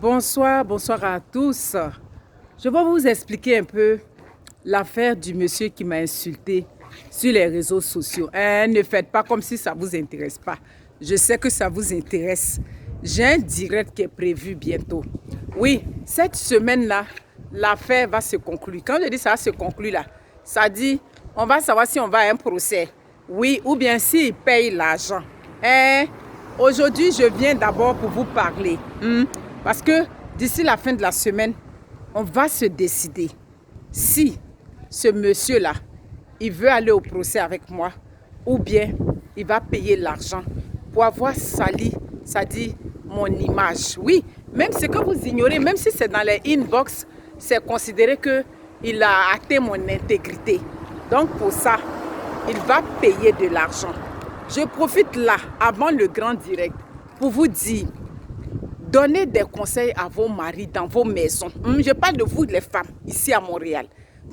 Bonsoir à tous. Je vais vous expliquer un peu l'affaire du monsieur qui m'a insulté sur les réseaux sociaux. Ne faites pas comme si ça ne vous intéresse pas. Je sais que ça vous intéresse. J'ai un direct qui est prévu bientôt. Oui, cette semaine-là, l'affaire va se conclure. Quand je dis ça va se conclure là, ça dit on va savoir si on va à un procès. Oui, ou bien s'il paye l'argent. Aujourd'hui, je viens d'abord pour vous parler. Parce que d'ici la fin de la semaine, on va se décider si ce monsieur-là, il veut aller au procès avec moi ou bien il va payer l'argent pour avoir sali, ça dit mon image. Oui, même ce que vous ignorez, même si c'est dans les inbox, c'est considéré qu'il a atteint mon intégrité. Donc pour ça, il va payer de l'argent. Je profite là, avant le grand direct, pour vous dire, donnez des conseils à vos maris dans vos maisons. Je parle de vous, les femmes, ici à Montréal.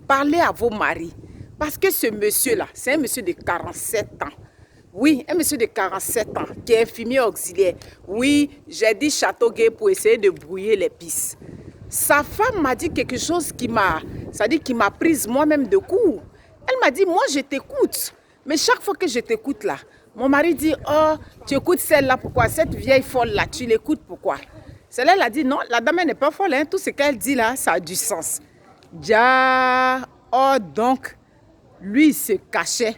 Parlez à vos maris. Parce que ce monsieur-là, c'est un monsieur de 47 ans. Oui, un monsieur de 47 ans qui est infirmier auxiliaire. Oui, j'ai dit Châteauguay pour essayer de brouiller les pistes. Sa femme m'a dit quelque chose qui m'a prise moi-même de court. Elle m'a dit, moi je t'écoute. Mais chaque fois que je t'écoute là, mon mari dit, oh, tu écoutes celle-là, pourquoi? Cette vieille folle-là, tu l'écoutes, pourquoi? Celle-là, elle a dit, non, la dame, elle n'est pas folle, hein. Tout ce qu'elle dit là, ça a du sens. Donc, lui, il se cachait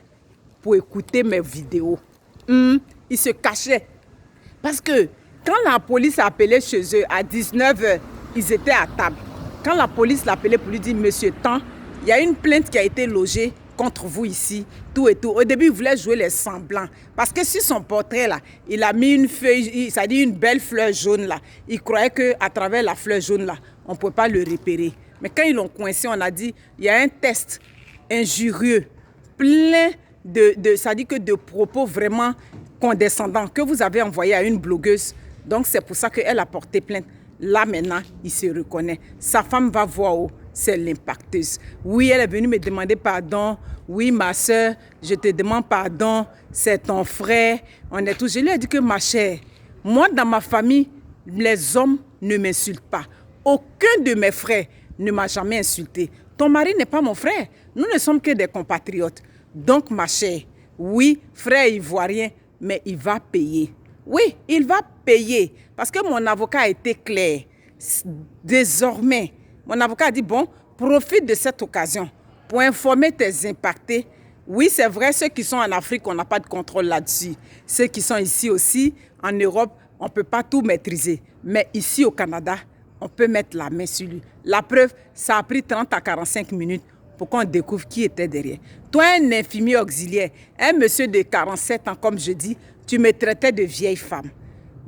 pour écouter mes vidéos. Il se cachait. Parce que quand la police a appelé chez eux à 19h, ils étaient à table. Quand la police l'a appelé pour lui dire, monsieur Tan, il y a une plainte qui a été logée contre vous ici, tout et tout. Au début, il voulait jouer les semblants. Parce que sur son portrait, là, il a mis une feuille, ça dit une belle fleur jaune, là. Il croyait qu'à travers la fleur jaune, là, on ne peut pas le repérer. Mais quand ils l'ont coincé, on a dit, il y a un test injurieux, plein ça dit que de propos vraiment condescendants que vous avez envoyé à une blogueuse. Donc, c'est pour ça qu'elle a porté plainte. Là, maintenant, il se reconnaît. Sa femme va voir où c'est l'impacteuse. Oui, elle est venue me demander pardon. Oui, ma soeur, je te demande pardon. C'est ton frère. On est tous. Je lui ai dit que ma chère, moi, dans ma famille, les hommes ne m'insultent pas. Aucun de mes frères ne m'a jamais insulté. Ton mari n'est pas mon frère. Nous ne sommes que des compatriotes. Donc, ma chère, oui, frère ivoirien, mais il va payer. Oui, il va payer. Parce que mon avocat a été clair. Désormais, mon avocat a dit, bon, profite de cette occasion pour informer tes impactés. Oui, c'est vrai, ceux qui sont en Afrique, on n'a pas de contrôle là-dessus. Ceux qui sont ici aussi, en Europe, on ne peut pas tout maîtriser. Mais ici au Canada, on peut mettre la main sur lui. La preuve, ça a pris 30 à 45 minutes pour qu'on découvre qui était derrière. Toi, un infirmier auxiliaire, un monsieur de 47 ans, comme je dis, tu me traitais de vieille femme.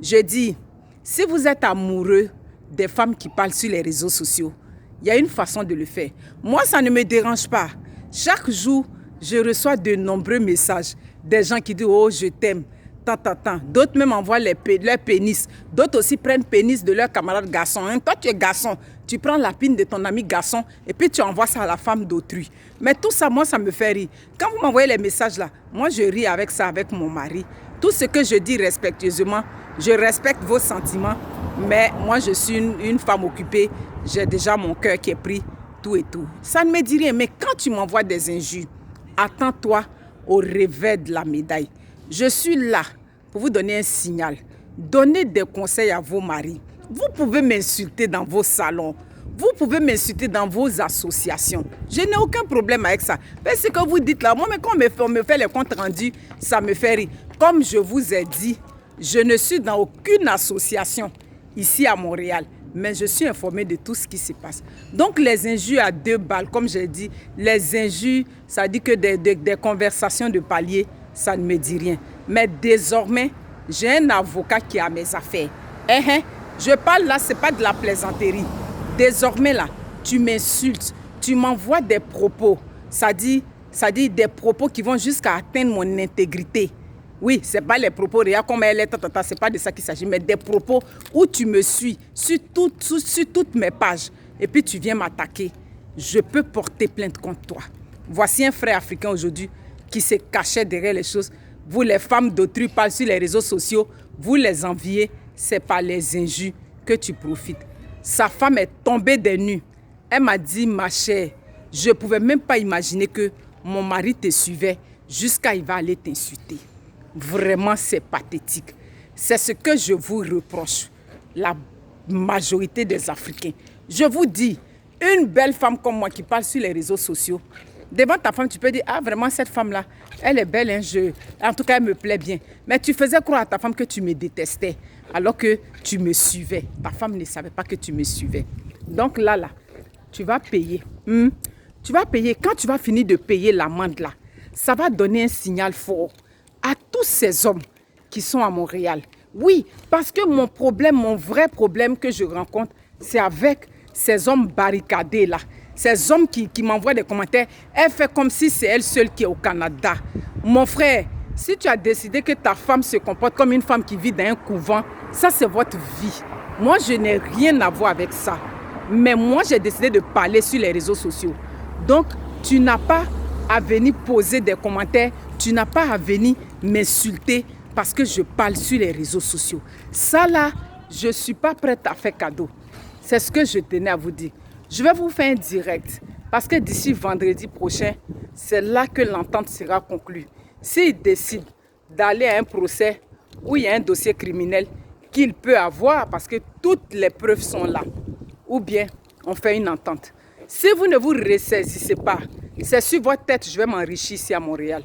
Je dis, si vous êtes amoureux des femmes qui parlent sur les réseaux sociaux, il y a une façon de le faire. Moi, ça ne me dérange pas. Chaque jour, je reçois de nombreux messages des gens qui disent « Oh, je t'aime ». D'autres même envoient leur pénis. D'autres aussi prennent pénis de leurs camarades garçons. Toi, tu es garçon. Tu prends la pine de ton ami garçon et puis tu envoies ça à la femme d'autrui. Mais tout ça, moi, ça me fait rire. Quand vous m'envoyez les messages là, moi, je ris avec ça, avec mon mari. Tout ce que je dis respectueusement, je respecte vos sentiments. Mais moi, je suis une femme occupée. J'ai déjà mon cœur qui est pris, tout et tout. Ça ne me dit rien. Mais quand tu m'envoies des injures, attends-toi au revers de la médaille. Je suis là pour vous donner un signal. Donnez des conseils à vos maris. Vous pouvez m'insulter dans vos salons. Vous pouvez m'insulter dans vos associations. Je n'ai aucun problème avec ça. Mais ce que vous dites là, moi, mais quand on me fait les comptes rendus, ça me fait rire. Comme je vous ai dit, je ne suis dans aucune association ici à Montréal. Mais je suis informée de tout ce qui se passe. Donc les injures à 2 balles, comme j'ai dit, les injures, ça dit que des conversations de palier, ça ne me dit rien. Mais désormais, j'ai un avocat qui a mes affaires. Je parle là, ce n'est pas de la plaisanterie. Désormais là, tu m'insultes, tu m'envoies des propos. Ça dit des propos qui vont jusqu'à atteindre mon intégrité. Oui, ce n'est pas les propos, regarde comme elle est, c'est pas de ça qu'il s'agit, mais des propos où tu me suis sur toutes mes pages et puis tu viens m'attaquer. Je peux porter plainte contre toi. Voici un frère africain aujourd'hui qui se cachait derrière les choses. Vous, les femmes d'autrui, parlent sur les réseaux sociaux, vous les enviez, c'est par les injures que tu profites. sa femme est tombée des nues. Elle m'a dit, ma chère, je ne pouvais même pas imaginer que mon mari te suivait jusqu'à il va aller t'insulter. Vraiment, c'est pathétique. C'est ce que je vous reproche, la majorité des Africains. Je vous dis, une belle femme comme moi qui parle sur les réseaux sociaux, devant ta femme, tu peux dire, ah vraiment cette femme-là, elle est belle, hein, en tout cas elle me plaît bien. Mais tu faisais croire à ta femme que tu me détestais, alors que tu me suivais. Ta femme ne savait pas que tu me suivais. Donc là, tu vas payer. Tu vas payer. Quand tu vas finir de payer l'amende là, ça va donner un signal fort à tous ces hommes qui sont à Montréal. Oui, parce que mon problème, mon vrai problème que je rencontre, c'est avec ces hommes barricadés là. Ces hommes qui m'envoient des commentaires. Elle fait comme si c'est elle seule qui est au Canada. Mon frère, si tu as décidé que ta femme se comporte comme une femme qui vit dans un couvent, ça c'est votre vie. Moi, je n'ai rien à voir avec ça. Mais moi, j'ai décidé de parler sur les réseaux sociaux. Donc, tu n'as pas à venir poser des commentaires. Tu n'as pas à venir m'insulter parce que je parle sur les réseaux sociaux. Ça là, je ne suis pas prête à faire cadeau. C'est ce que je tenais à vous dire. Je vais vous faire un direct parce que d'ici vendredi prochain, c'est là que l'entente sera conclue. S'il décide d'aller à un procès où il y a un dossier criminel qu'il peut avoir parce que toutes les preuves sont là, ou bien on fait une entente. Si vous ne vous ressaisissez pas, c'est sur votre tête que je vais m'enrichir ici à Montréal.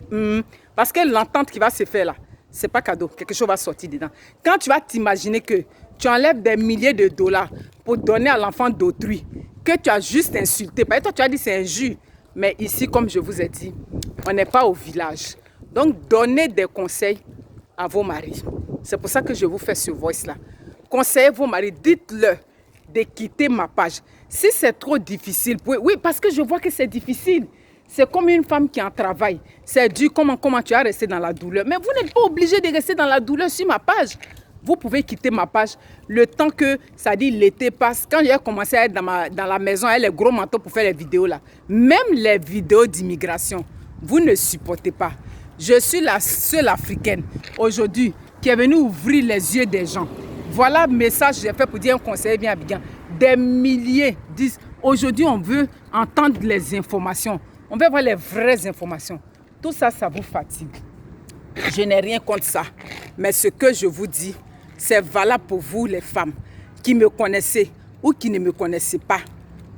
Parce que l'entente qui va se faire là, c'est pas cadeau. Quelque chose va sortir dedans. Quand tu vas t'imaginer que tu enlèves des milliers de dollars pour donner à l'enfant d'autrui, que tu as juste insulté. Parce que toi, tu as dit c'est injure. Mais ici, comme je vous ai dit, on n'est pas au village. Donc, donnez des conseils à vos maris. C'est pour ça que je vous fais ce voice-là. Conseillez vos maris, dites-leur de quitter ma page. Si c'est trop difficile, oui, parce que je vois que c'est difficile. C'est comme une femme qui en travaille. C'est dur, comment tu as resté dans la douleur. Mais vous n'êtes pas obligé de rester dans la douleur sur ma page. Vous pouvez quitter ma page le temps que, ça dit, l'été passe. Quand j'ai commencé à être dans la maison, avec les gros manteaux pour faire les vidéos là. Même les vidéos d'immigration, vous ne supportez pas. Je suis la seule Africaine aujourd'hui qui est venue ouvrir les yeux des gens. Voilà le message que j'ai fait pour dire un conseiller bien Abidjan. Des milliers disent, aujourd'hui on veut entendre les informations. On veut avoir les vraies informations. Tout ça, ça vous fatigue. Je n'ai rien contre ça. Mais ce que je vous dis, c'est valable pour vous les femmes qui me connaissez ou qui ne me connaissez pas.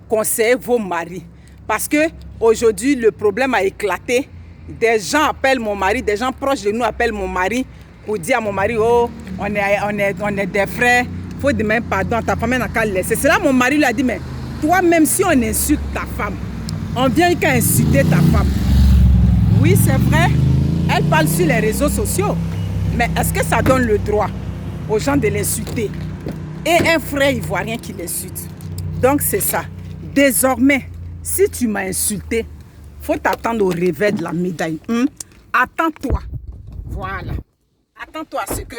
Conseillez vos maris. Parce que aujourd'hui le problème a éclaté. Des gens appellent mon mari, des gens proches de nous appellent mon mari pour dire à mon mari, oh, on est des frères, il faut demander pardon à ta femme, elle n'a qu'à laisser. C'est là mon mari lui a dit, mais toi-même si on insulte ta femme, on vient qu'à insulter ta femme. Oui, c'est vrai, elle parle sur les réseaux sociaux, mais est-ce que ça donne le droit aux gens de l'insulter? Et un frère ivoirien qui l'insulte. Donc c'est ça. Désormais, si tu m'as insulté, faut t'attendre au réveil de la médaille. Attends-toi. Voilà. Attends-toi à ce que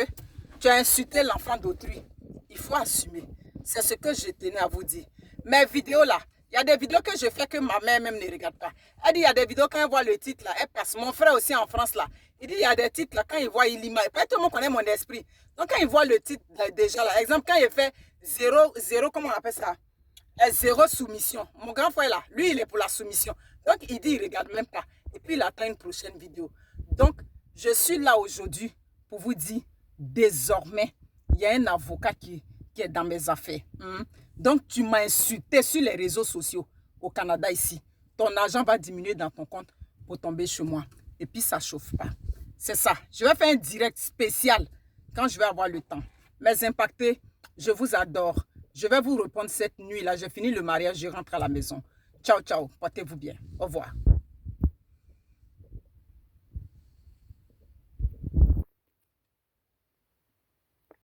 tu as insulté l'enfant d'autrui. Il faut assumer. C'est ce que je tenais à vous dire. Mes vidéos là, il y a des vidéos que je fais que ma mère même ne regarde pas. Elle dit il y a des vidéos quand elle voit le titre là, elle passe. Mon frère aussi en France là, il dit il y a des titres là, quand il voit, il imagine. Pas tout le monde connaît mon esprit. Donc quand il voit le titre là, déjà là, exemple quand il fait zéro, comment on appelle ça? Zéro soumission. Mon grand frère là, lui il est pour la soumission. Donc il dit il regarde même pas. Et puis il attend une prochaine vidéo. Donc je suis là aujourd'hui pour vous dire, désormais, il y a un avocat qui est dans mes affaires. Donc, tu m'as insulté sur les réseaux sociaux au Canada ici. Ton argent va diminuer dans ton compte pour tomber chez moi. Et puis, ça ne chauffe pas. C'est ça. Je vais faire un direct spécial quand je vais avoir le temps. Mes impactés, je vous adore. Je vais vous répondre cette nuit-là. J'ai fini le mariage, je rentre à la maison. Ciao, ciao. Portez-vous bien. Au revoir.